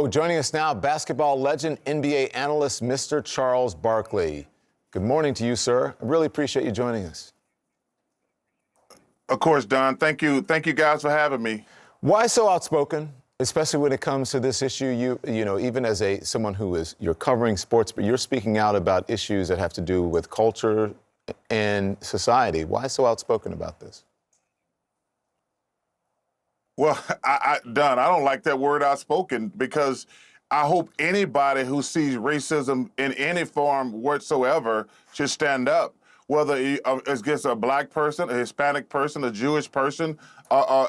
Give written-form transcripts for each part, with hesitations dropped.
show. Joining us now, basketball legend, NBA analyst, Mr. Charles Barkley. Good morning to you, sir. I really appreciate you joining us. Of course, Don. Thank you guys for having me. Why so outspoken, especially when it comes to this issue? You know, even as someone you're covering sports, but you're speaking out about issues that have to do with culture and society. Why so outspoken about this? Well, Don, I don't like that word outspoken because I hope anybody who sees racism in any form whatsoever should stand up. Whether it's against a black person, a Hispanic person, a Jewish person,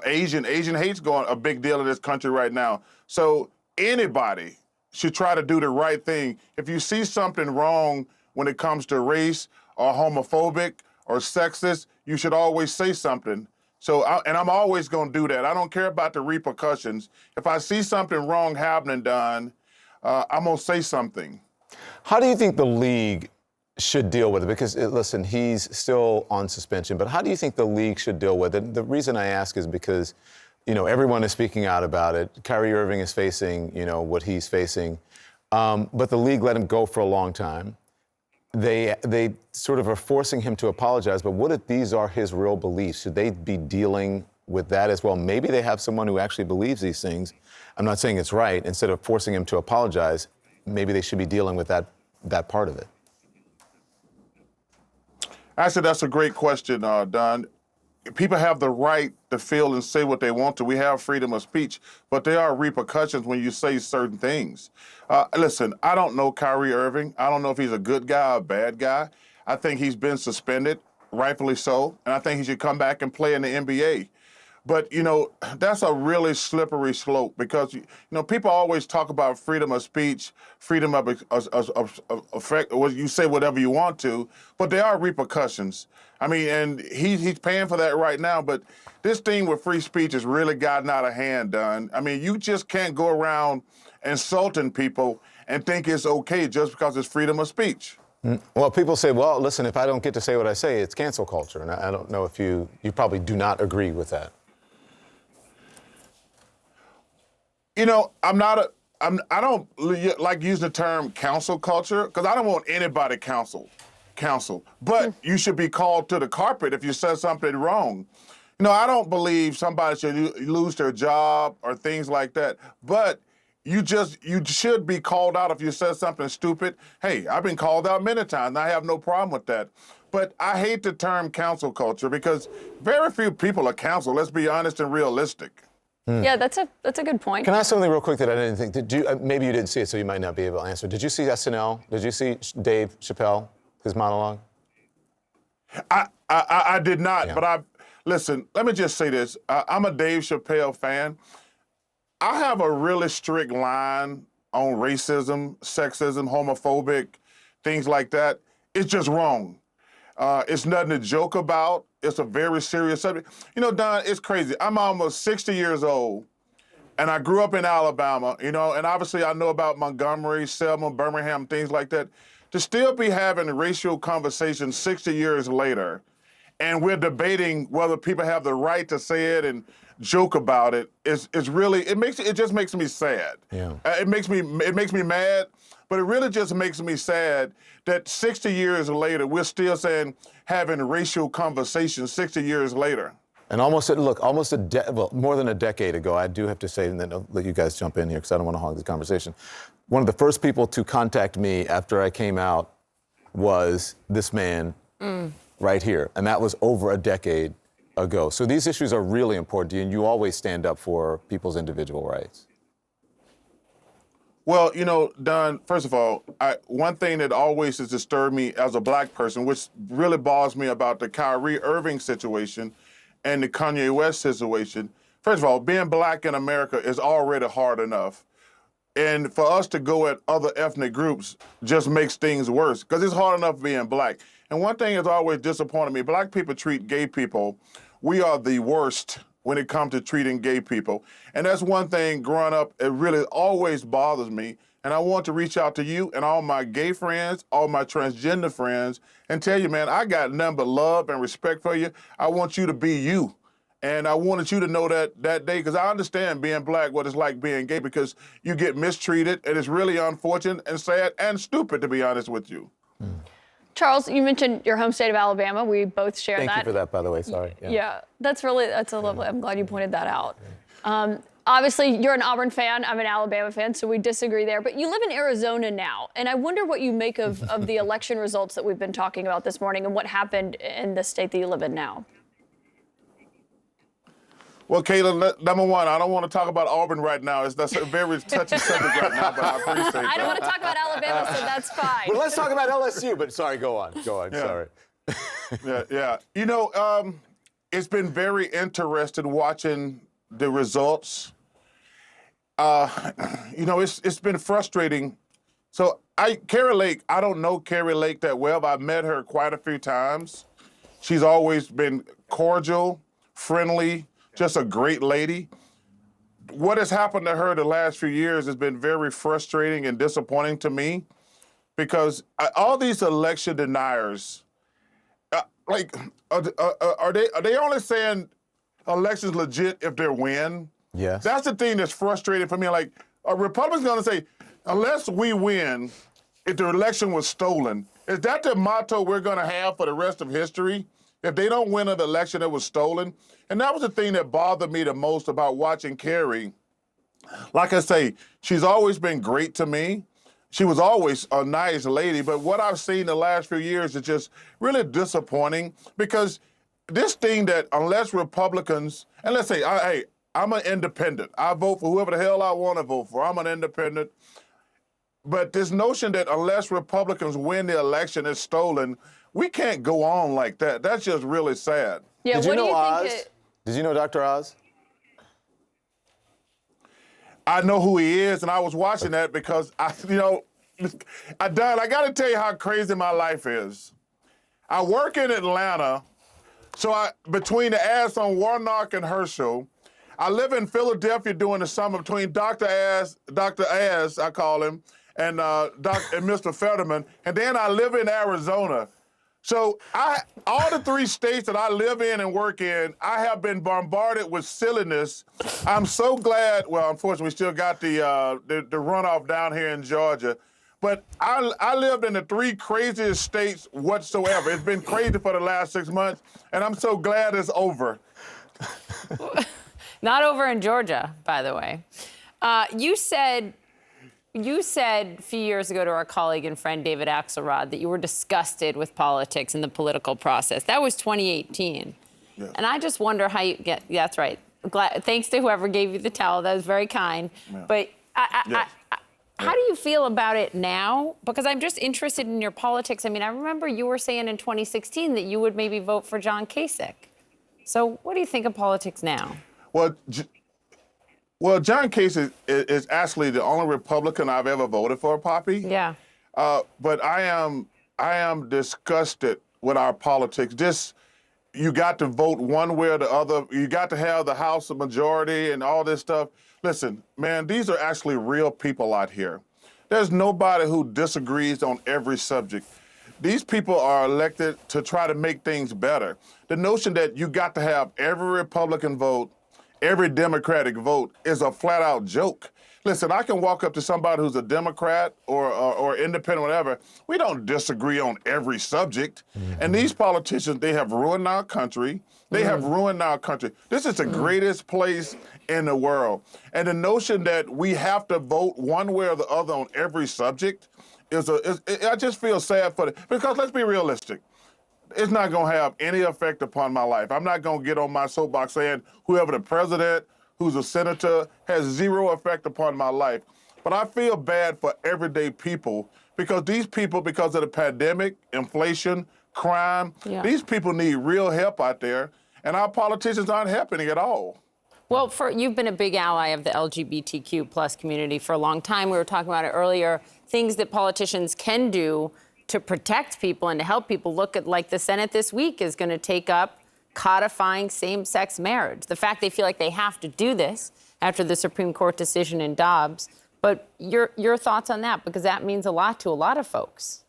Asian. Asian hate's going a big deal in this country right now. So anybody should try to do the right thing. If you see something wrong when it comes to race or homophobic or sexist, you should always say something. So, I'm always going to do that. I don't care about the repercussions. If I see something wrong happening, Don, I'm going to say something. How do you think the league should deal with it? Because, listen, he's still on suspension, but how do you think the league should deal with it? The reason I ask is because, you know, everyone is speaking out about it. Kyrie Irving is facing, you know, what he's facing. But the league let him go for a long time. They sort of are forcing him to apologize, but what if these are his real beliefs? Should they be dealing with that as well? Maybe they have someone who actually believes these things. I'm not saying it's right. Instead of forcing him to apologize, maybe they should be dealing with that part of it. Actually, that's a great question, Don. People have the right to feel and say what they want to. We have freedom of speech, but there are repercussions when you say certain things. Listen, I don't know Kyrie Irving. I don't know if he's a good guy or a bad guy. I think he's been suspended, rightfully so, and I think he should come back and play in the NBA. But, you know, that's a really slippery slope because, you know, people always talk about freedom of speech, freedom of effect, or you say whatever you want to, but there are repercussions. I mean, and he's paying for that right now, but this thing with free speech has really gotten out of hand, Don. I mean, you just can't go around insulting people and think it's okay just because it's freedom of speech. Well, people say, well, listen, if I don't get to say what I say, it's cancel culture. And I don't know if you probably do not agree with that. You know, I don't like using the term cancel culture because I don't want anybody counsel. But you should be called to the carpet if you said something wrong. You know, I don't believe somebody should lose their job or things like that. But you should be called out if you said something stupid. Hey, I've been called out many times, and I have no problem with that. But I hate the term cancel culture because very few people are canceled. Let's be honest and realistic. Yeah, that's a good point. Can I ask something real quick that I didn't think? Did you? Maybe you didn't see it, so you might not be able to answer. Did you see SNL? Did you see Dave Chappelle, his monologue? I did not, Yeah. but listen. Let me just say this: I'm a Dave Chappelle fan. I have a really strict line on racism, sexism, homophobic, things like that. It's just wrong. It's nothing to joke about. It's a very serious subject. You know, Don, it's crazy. I'm almost 60 years old, and I grew up in Alabama, you know, and obviously I know about Montgomery, Selma, Birmingham, things like that. To still be having racial conversations 60 years later, and we're debating whether people have the right to say it and joke about it, it just makes me sad. Yeah. It makes me mad, but it really just makes me sad that 60 years later, we're still having racial conversations 60 years later. And more than a decade ago, I do have to say, and then I'll let you guys jump in here because I don't want to hog this conversation. One of the first people to contact me after I came out was this man right here. And that was over a decade ago. So these issues are really important to you, and you always stand up for people's individual rights. Well, you know, Don, first of all, one thing that always has disturbed me as a black person, which really bothers me about the Kyrie Irving situation and the Kanye West situation, first of all, being black in America is already hard enough. And for us to go at other ethnic groups just makes things worse because it's hard enough being black. And one thing that's always disappointed me, black people treat gay people, we are the worst when it comes to treating gay people. And that's one thing growing up, it really always bothers me. And I want to reach out to you and all my gay friends, all my transgender friends, and tell you, man, I got nothing but love and respect for you. I want you to be you. And I wanted you to know that day, because I understand being black, what it's like being gay, because you get mistreated, and it's really unfortunate and sad and stupid, to be honest with you. Charles, you mentioned your home state of Alabama. We both share Thank that. you for that, by the way. Sorry. Yeah, that's a lovely. I'm glad you pointed that out. Obviously, you're an Auburn fan. I'm an Alabama fan, so we disagree there. But you live in Arizona now, and I wonder what you make of the election results that we've been talking about this morning and what happened in the state that you live in now. Well, Caitlin, number one, I don't want to talk about Auburn right now. That's a very touchy subject right now, but I appreciate that. I don't want to talk about Alabama, so that's fine. Well, let's talk about LSU, but sorry, go on. Yeah. Sorry. Yeah. You know, it's been very interesting watching the results. You know, it's been frustrating. So Carrie Lake, I don't know Carrie Lake that well, but I've met her quite a few times. She's always been cordial, friendly, just a great lady. What has happened to her the last few years has been very frustrating and disappointing to me, because all these election deniers, are they only saying elections legit if they're win? Yes. That's the thing that's frustrating for me. Like, a Republican's going to say, unless we win, if the election was stolen. Is that the motto we're going to have for the rest of history? If they don't win an election that was stolen? And that was the thing that bothered me the most about watching Carrie. Like I say, she's always been great to me. She was always a nice lady, but what I've seen the last few years is just really disappointing, because this thing that unless Republicans, and let's say, hey, I'm an independent. I vote for whoever the hell I want to vote for. I'm an independent. But this notion that unless Republicans win the election, it's stolen, we can't go on like that. That's just really sad. Yeah, Did you what do know you Oz? think? Did you know Dr. Oz? I know who he is, and I was watching that because I got to tell you how crazy my life is. I work in Atlanta, so between the ads on Warnock and Herschel, I live in Philadelphia during the summer between Dr. Az, I call him, and Mr. Fetterman, and then I live in Arizona. So all the three states that I live in and work in, I have been bombarded with silliness. I'm so glad. Well, unfortunately, we still got the runoff down here in Georgia. But I lived in the three craziest states whatsoever. It's been crazy for the last 6 months, and I'm so glad it's over. Not over in Georgia, by the way. You said a few years ago to our colleague and friend David Axelrod that you were disgusted with politics and the political process. That was 2018. Yes. And I just wonder how you get. Yeah, that's right. Thanks to whoever gave you the towel. That was very kind. Yeah. But how do you feel about it now? Because I'm just interested in your politics. I mean, I remember you were saying in 2016 that you would maybe vote for John Kasich. So what do you think of politics now? Well, John Kasich is actually the only Republican I've ever voted for, Poppy. Yeah. But I am disgusted with our politics. You got to vote one way or the other. You got to have the House majority and all this stuff. Listen, man, these are actually real people out here. There's nobody who disagrees on every subject. These people are elected to try to make things better. The notion that you got to have every Republican vote, every Democratic vote is a flat-out joke. Listen, I can walk up to somebody who's a Democrat or independent, whatever. We don't disagree on every subject. Mm-hmm. And these politicians, they have ruined our country. They have ruined our country. This is the greatest place in the world. And the notion that we have to vote one way or the other on every subject I just feel sad for it. Because let's be realistic. It's not going to have any effect upon my life. I'm not going to get on my soapbox saying whoever the president, who's a senator, has zero effect upon my life. But I feel bad for everyday people because these people, because of the pandemic, inflation, crime, these people need real help out there, and our politicians aren't helping at all. Well, you've been a big ally of the LGBTQ plus community for a long time. We were talking about it earlier, things that politicians can do to protect people and to help people. Look at, like, the Senate this week is going to take up codifying same-sex marriage. The fact they feel like they have to do this after the Supreme Court decision in Dobbs. But your thoughts on that, because that means a lot to a lot of folks.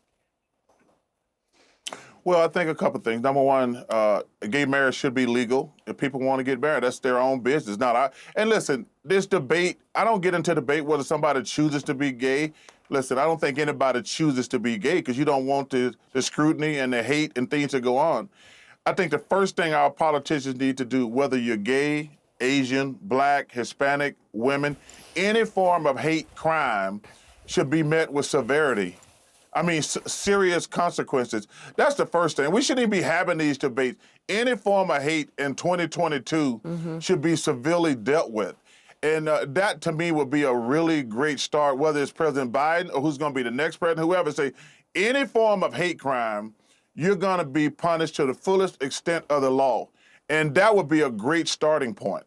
Well, I think a couple things. Number one, gay marriage should be legal. If people want to get married, that's their own business. Not I. And listen, this debate, I don't get into debate whether somebody chooses to be gay. Listen, I don't think anybody chooses to be gay because you don't want the scrutiny and the hate and things to go on. I think the first thing our politicians need to do, whether you're gay, Asian, black, Hispanic, women, any form of hate crime should be met with severity. I mean, serious consequences. That's the first thing. We shouldn't even be having these debates. Any form of hate in 2022 should be severely dealt with. And that, to me, would be a really great start, whether it's President Biden or who's going to be the next president, whoever, say, any form of hate crime, you're going to be punished to the fullest extent of the law. And that would be a great starting point.